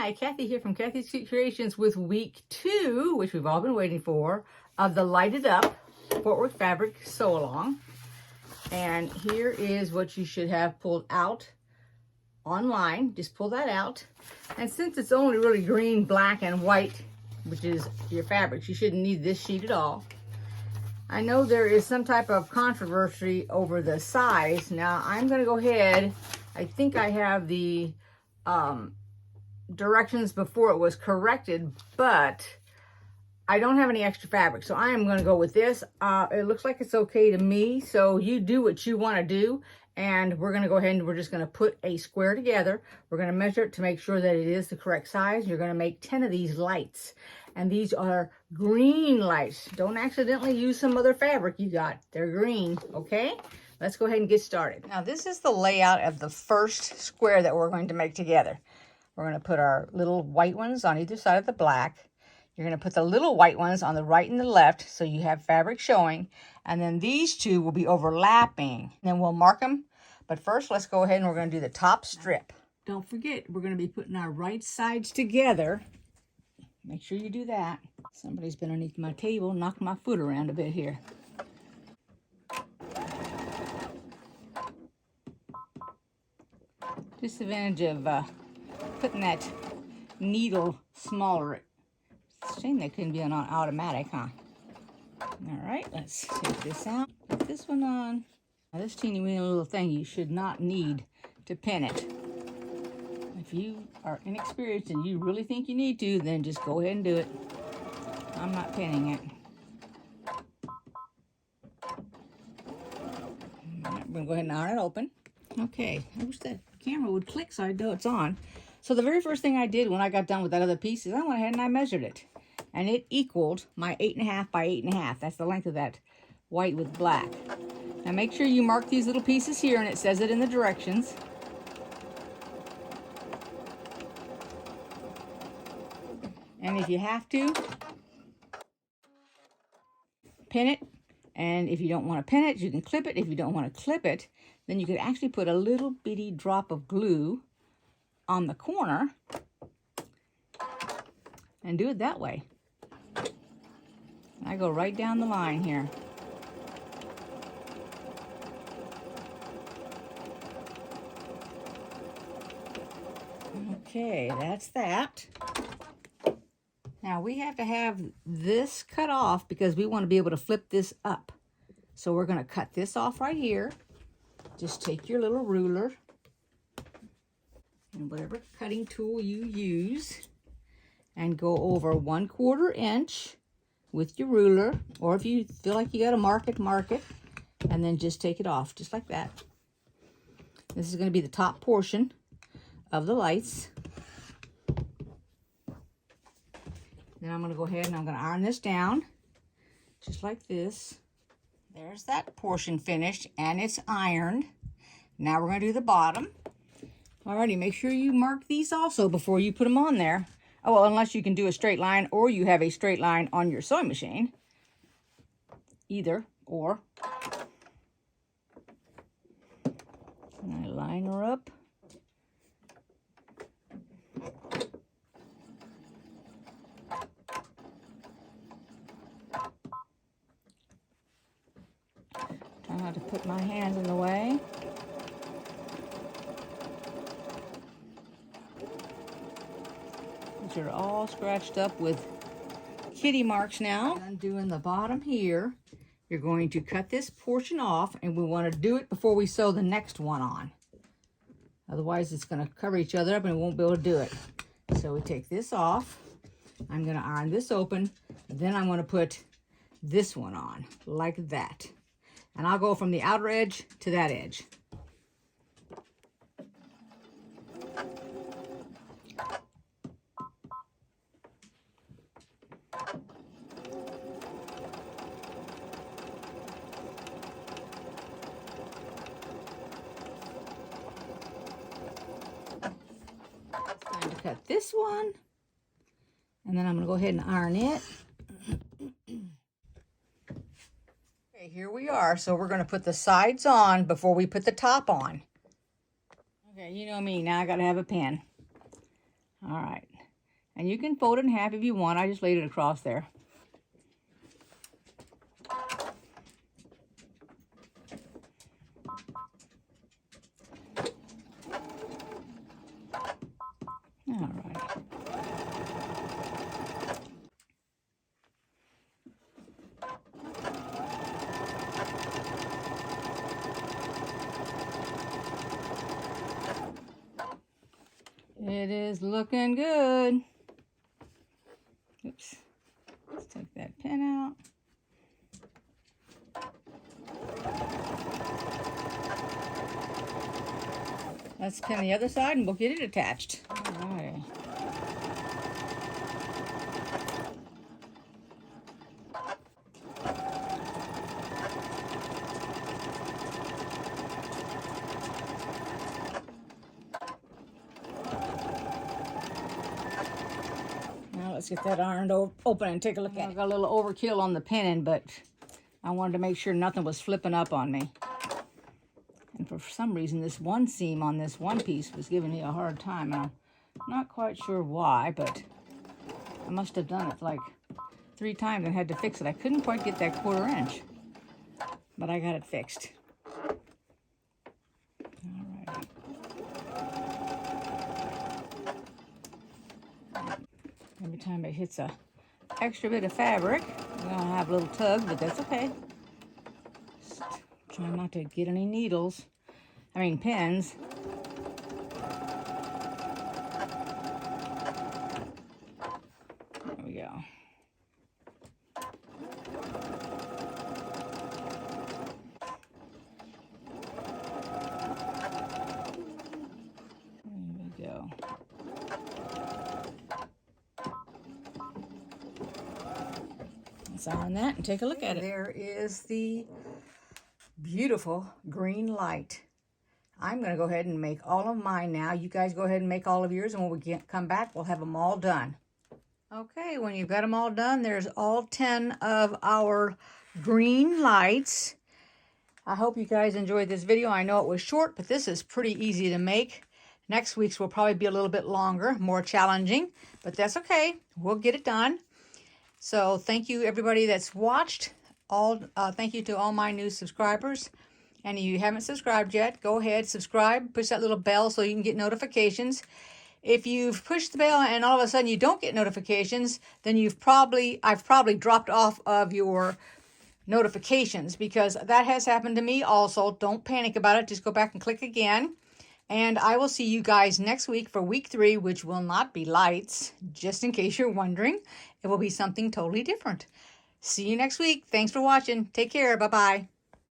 Hi, Kathy here from Kathyskutekreations with week 2, which we've all been waiting for, of the Lighted Up Fort Worth Fabric Sew Along. And here is what you should have pulled out online. Just pull that out. And since it's only really green, black, and white, which is your fabrics, you shouldn't need this sheet at all. I know there is some type of controversy over the size. Now, I'm going to go ahead. I think I have the directions before it was corrected, but I don't have any extra fabric, so I am going to go with this. It looks like it's okay to me, so you do what you want to do, and we're going to go ahead and we're just going to put a square together. We're going to measure it to make sure that it is the correct size. You're going to make 10 of these lights, and these are green lights. Don't accidentally use some other fabric you got. They're green, okay? Let's go ahead and get started. Now, this is the layout of the first square that we're going to make together. We're going to put our little white ones on either side of the black. You're going to put the little white ones on the right and the left so you have fabric showing. And then these two will be overlapping. Then we'll mark them. But first, let's go ahead and we're going to do the top strip. Don't forget, we're going to be putting our right sides together. Make sure you do that. Somebody's been underneath my table, knocking my foot around a bit here. Disadvantage of putting that needle smaller. It's a shame that couldn't be on automatic, huh? All right, let's take this out. Put this one on. Now, this teeny weeny little thing, you should not need to pin it. If you are inexperienced and you really think you need to, then just go ahead and do it. I'm not pinning it. All right, we're going to go ahead and iron it open. Okay, I wish that camera would click so I know it's on. So the very first thing I did when I got done with that other piece is I went ahead and I measured it. And it equaled my 8.5 by 8.5. That's the length of that white with black. Now make sure you mark these little pieces here, and it says it in the directions. And if you have to, pin it. And if you don't want to pin it, you can clip it. If you don't want to clip it, then you could actually put a little bitty drop of glue on the corner and do it that way. I go right down the line here. Okay, that's that. Now we have to have this cut off because we want to be able to flip this up. So we're going to cut this off right here. Just take your little ruler and whatever cutting tool you use and go over 1/4 inch with your ruler, or if you feel like you got to mark it, and then just take it off just like that. This is going to be the top portion of the lights. Then I'm going to go ahead and I'm going to iron this down just like this. There's that portion finished and it's ironed. Now we're going to do the bottom. Alrighty, make sure you mark these also before you put them on there. Oh, well, unless you can do a straight line or you have a straight line on your sewing machine. Either or. And I line her up. Try not to put my hands in the way. These are all scratched up with kitty marks now. I'm doing the bottom here. You're going to cut this portion off, and we want to do it before we sew the next one on. Otherwise, it's going to cover each other up and we won't be able to do it. So we take this off. I'm going to iron this open. Then I'm going to put this one on like that. And I'll go from the outer edge to that edge. Time to cut this one. And then I'm going to go ahead and iron it. Okay, here we are. So we're going to put the sides on before we put the top on. Okay, you know me. Now I got to have a pen. All right. And you can fold it in half if you want. I just laid it across there. All right. It is looking good. Oops. Let's take that pin out. Let's pin the other side and we'll get it attached. All right. Now let's get that iron open and take a look at it. I got a little overkill on the pinning, but I wanted to make sure nothing was flipping up on me. And for some reason, this one seam on this one piece was giving me a hard time. And I'm not quite sure why, but I must have done it like 3 times and had to fix it. I couldn't quite get that 1/4 inch, but I got it fixed. All right. Every time it hits a extra bit of fabric, we're gonna have a little tug, but that's okay. Just try not to get any needles. I mean pins. There we go. There we go. Let's iron that and take a look at it. There is the beautiful green light. I'm going to go ahead and make all of mine now. You guys go ahead and make all of yours, and when we come back, we'll have them all done. Okay, when you've got them all done, there's all 10 of our green lights. I hope you guys enjoyed this video. I know it was short, but this is pretty easy to make. Next week's will probably be a little bit longer, more challenging, but that's okay. We'll get it done. So thank you, everybody that's watched. Thank you to all my new subscribers. And if you haven't subscribed yet, go ahead, subscribe, push that little bell so you can get notifications. If you've pushed the bell and all of a sudden you don't get notifications, then I've probably dropped off of your notifications, because that has happened to me also. Don't panic about it. Just go back and click again. And I will see you guys next week for week 3, which will not be lights, just in case you're wondering. It will be something totally different. See you next week. Thanks for watching. Take care. Bye-bye.